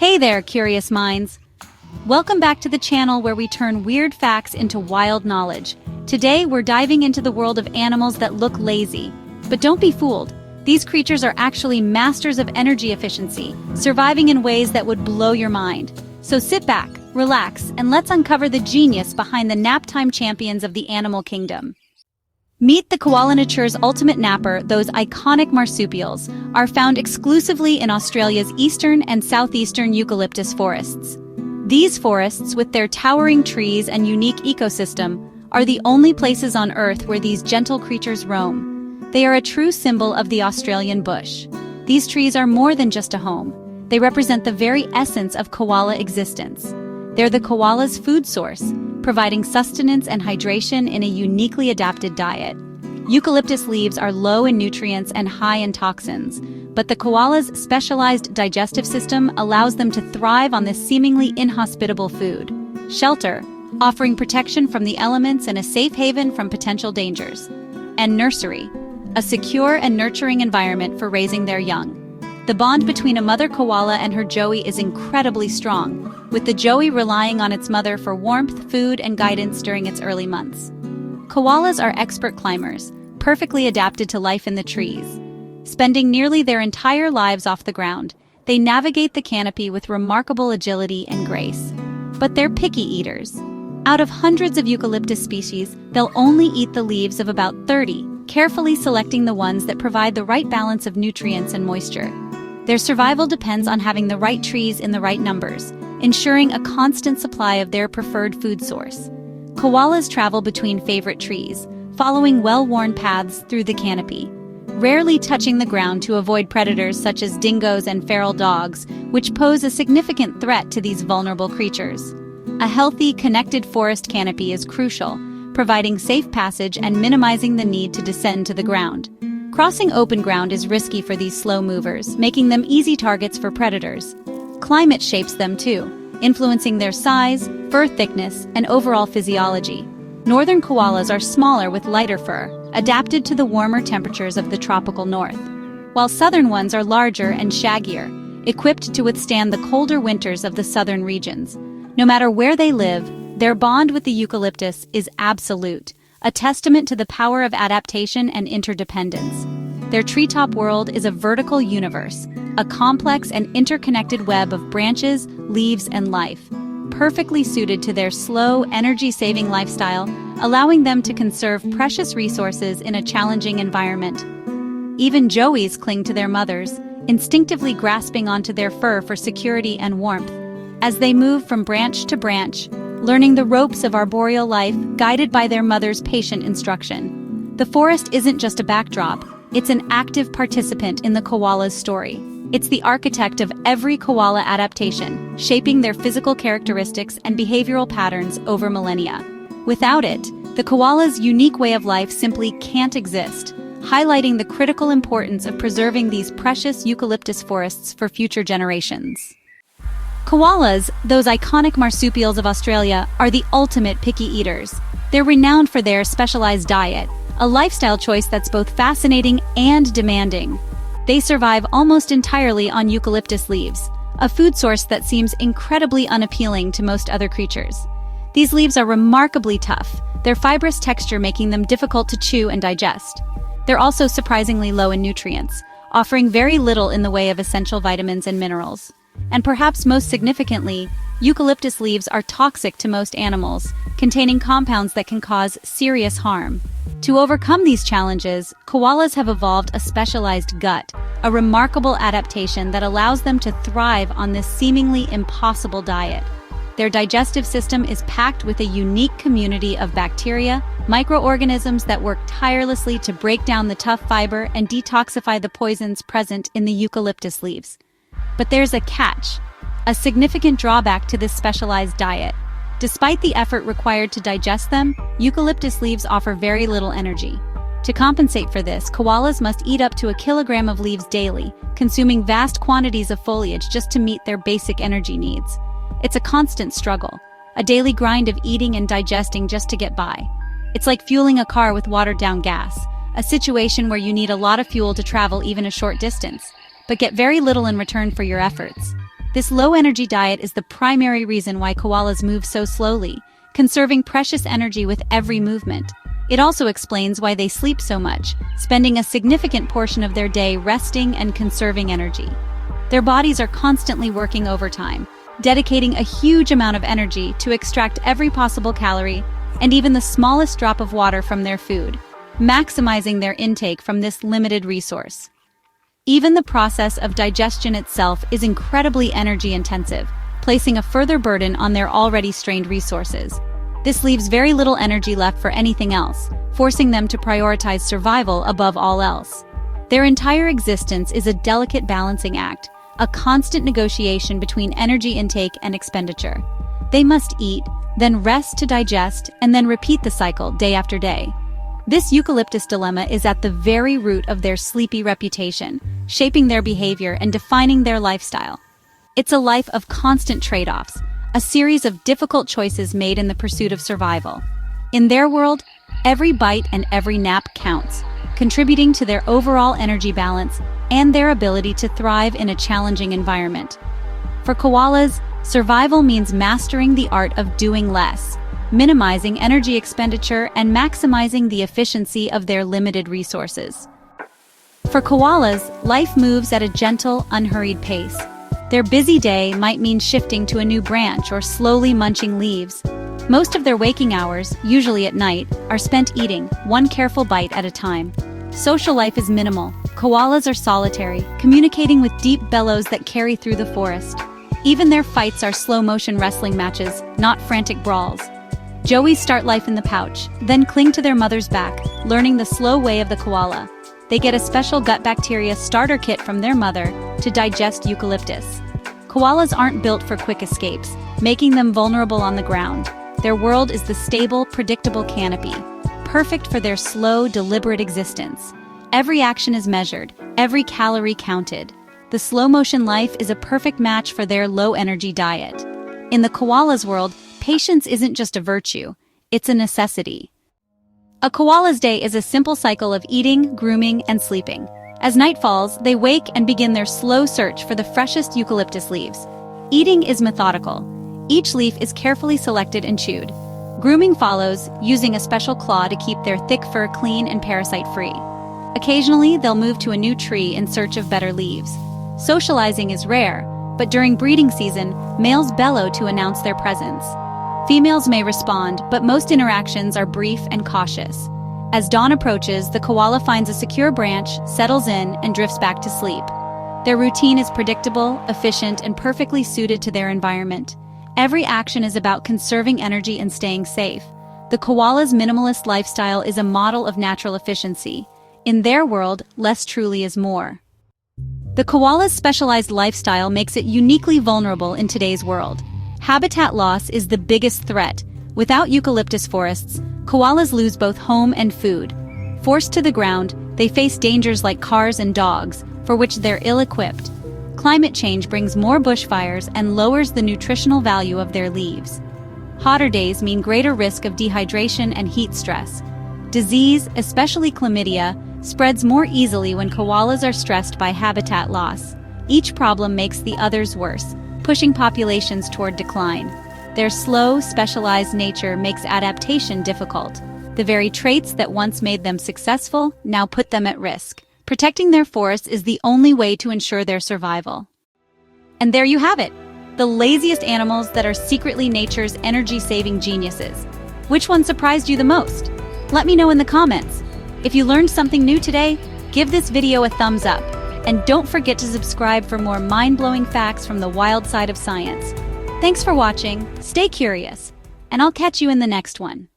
Hey there, curious minds! Welcome back to the channel where we turn weird facts into wild knowledge. Today, we're diving into the world of animals that look lazy. But don't be fooled. These creatures are actually masters of energy efficiency, surviving in ways that would blow your mind. So sit back, relax, and let's uncover the genius behind the naptime champions of the animal kingdom. Meet the koala nature's ultimate napper. Those iconic marsupials are found exclusively in Australia's eastern and southeastern eucalyptus forests. These forests, with their towering trees and unique ecosystem, are the only places on Earth where these gentle creatures roam. They are a true symbol of the Australian bush. These trees are more than just a home. They represent the very essence of koala existence. They're the koala's food source, providing sustenance and hydration in a uniquely adapted diet. Eucalyptus leaves are low in nutrients and high in toxins, but the koala's specialized digestive system allows them to thrive on this seemingly inhospitable food. Shelter, offering protection from the elements and a safe haven from potential dangers. And nursery, a secure and nurturing environment for raising their young. The bond between a mother koala and her joey is incredibly strong, with the joey relying on its mother for warmth, food, and guidance during its early months. Koalas are expert climbers, perfectly adapted to life in the trees. Spending nearly their entire lives off the ground, they navigate the canopy with remarkable agility and grace. But they're picky eaters. Out of hundreds of eucalyptus species, they'll only eat the leaves of about 30, carefully selecting the ones that provide the right balance of nutrients and moisture. Their survival depends on having the right trees in the right numbers, ensuring a constant supply of their preferred food source. Koalas travel between favorite trees, following well-worn paths through the canopy, rarely touching the ground to avoid predators such as dingoes and feral dogs, which pose a significant threat to these vulnerable creatures. A healthy, connected forest canopy is crucial, providing safe passage and minimizing the need to descend to the ground. Crossing open ground is risky for these slow movers, making them easy targets for predators. Climate shapes them too, influencing their size, fur thickness, and overall physiology. Northern koalas are smaller with lighter fur, adapted to the warmer temperatures of the tropical north, while southern ones are larger and shaggier, equipped to withstand the colder winters of the southern regions. No matter where they live, their bond with the eucalyptus is absolute, a testament to the power of adaptation and interdependence. Their treetop world is a vertical universe, a complex and interconnected web of branches, leaves, and life, perfectly suited to their slow, energy-saving lifestyle, allowing them to conserve precious resources in a challenging environment. Even joeys cling to their mothers, instinctively grasping onto their fur for security and warmth. As they move from branch to branch, learning the ropes of arboreal life, guided by their mother's patient instruction. The forest isn't just a backdrop, it's an active participant in the koala's story. It's the architect of every koala adaptation, shaping their physical characteristics and behavioral patterns over millennia. Without it, the koala's unique way of life simply can't exist, highlighting the critical importance of preserving these precious eucalyptus forests for future generations. Koalas, those iconic marsupials of Australia, are the ultimate picky eaters. They're renowned for their specialized diet, a lifestyle choice that's both fascinating and demanding. They survive almost entirely on eucalyptus leaves, a food source that seems incredibly unappealing to most other creatures. These leaves are remarkably tough, their fibrous texture making them difficult to chew and digest. They're also surprisingly low in nutrients, offering very little in the way of essential vitamins and minerals. And perhaps most significantly, eucalyptus leaves are toxic to most animals, containing compounds that can cause serious harm. To overcome these challenges, koalas have evolved a specialized gut, a remarkable adaptation that allows them to thrive on this seemingly impossible diet. Their digestive system is packed with a unique community of bacteria, microorganisms that work tirelessly to break down the tough fiber and detoxify the poisons present in the eucalyptus leaves. But there's a catch, a significant drawback to this specialized diet. Despite the effort required to digest them, eucalyptus leaves offer very little energy. To compensate for this, koalas must eat up to 1 kilogram of leaves daily, consuming vast quantities of foliage just to meet their basic energy needs. It's a constant struggle, a daily grind of eating and digesting just to get by. It's like fueling a car with watered-down gas, a situation where you need a lot of fuel to travel even a short distance, but get very little in return for your efforts. This low-energy diet is the primary reason why koalas move so slowly, conserving precious energy with every movement. It also explains why they sleep so much, spending a significant portion of their day resting and conserving energy. Their bodies are constantly working overtime, dedicating a huge amount of energy to extract every possible calorie and even the smallest drop of water from their food, maximizing their intake from this limited resource. Even the process of digestion itself is incredibly energy-intensive, placing a further burden on their already strained resources. This leaves very little energy left for anything else, forcing them to prioritize survival above all else. Their entire existence is a delicate balancing act, a constant negotiation between energy intake and expenditure. They must eat, then rest to digest, and then repeat the cycle day after day. This eucalyptus dilemma is at the very root of their sleepy reputation, shaping their behavior and defining their lifestyle. It's a life of constant trade-offs, a series of difficult choices made in the pursuit of survival. In their world, every bite and every nap counts, contributing to their overall energy balance and their ability to thrive in a challenging environment. For koalas, survival means mastering the art of doing less, minimizing energy expenditure and maximizing the efficiency of their limited resources. For koalas, life moves at a gentle, unhurried pace. Their busy day might mean shifting to a new branch or slowly munching leaves. Most of their waking hours, usually at night, are spent eating, one careful bite at a time. Social life is minimal. Koalas are solitary, communicating with deep bellows that carry through the forest. Even their fights are slow-motion wrestling matches, not frantic brawls. Joeys start life in the pouch, then cling to their mother's back, learning the slow way of the koala. They get a special gut bacteria starter kit from their mother to digest eucalyptus. Koalas aren't built for quick escapes, making them vulnerable on the ground. Their world is the stable, predictable canopy, perfect for their slow, deliberate existence. Every action is measured, every calorie counted. The slow-motion life is a perfect match for their low-energy diet. In the koala's world, patience isn't just a virtue, it's a necessity. A koala's day is a simple cycle of eating, grooming, and sleeping. As night falls, they wake and begin their slow search for the freshest eucalyptus leaves. Eating is methodical. Each leaf is carefully selected and chewed. Grooming follows, using a special claw to keep their thick fur clean and parasite-free. Occasionally, they'll move to a new tree in search of better leaves. Socializing is rare, but during breeding season, males bellow to announce their presence. Females may respond, but most interactions are brief and cautious. As dawn approaches, the koala finds a secure branch, settles in, and drifts back to sleep. Their routine is predictable, efficient, and perfectly suited to their environment. Every action is about conserving energy and staying safe. The koala's minimalist lifestyle is a model of natural efficiency. In their world, less truly is more. The koala's specialized lifestyle makes it uniquely vulnerable in today's world. Habitat loss is the biggest threat. Without eucalyptus forests, koalas lose both home and food. Forced to the ground, they face dangers like cars and dogs, for which they're ill-equipped. Climate change brings more bushfires and lowers the nutritional value of their leaves. Hotter days mean greater risk of dehydration and heat stress. Disease, especially chlamydia, spreads more easily when koalas are stressed by habitat loss. Each problem makes the others worse, pushing populations toward decline. Their slow, specialized nature makes adaptation difficult. The very traits that once made them successful now put them at risk. Protecting their forests is the only way to ensure their survival. And there you have it, the laziest animals that are secretly nature's energy-saving geniuses. Which one surprised you the most? Let me know in the comments. If you learned something new today, give this video a thumbs up. And don't forget to subscribe for more mind-blowing facts from the wild side of science. Thanks for watching, stay curious, and I'll catch you in the next one.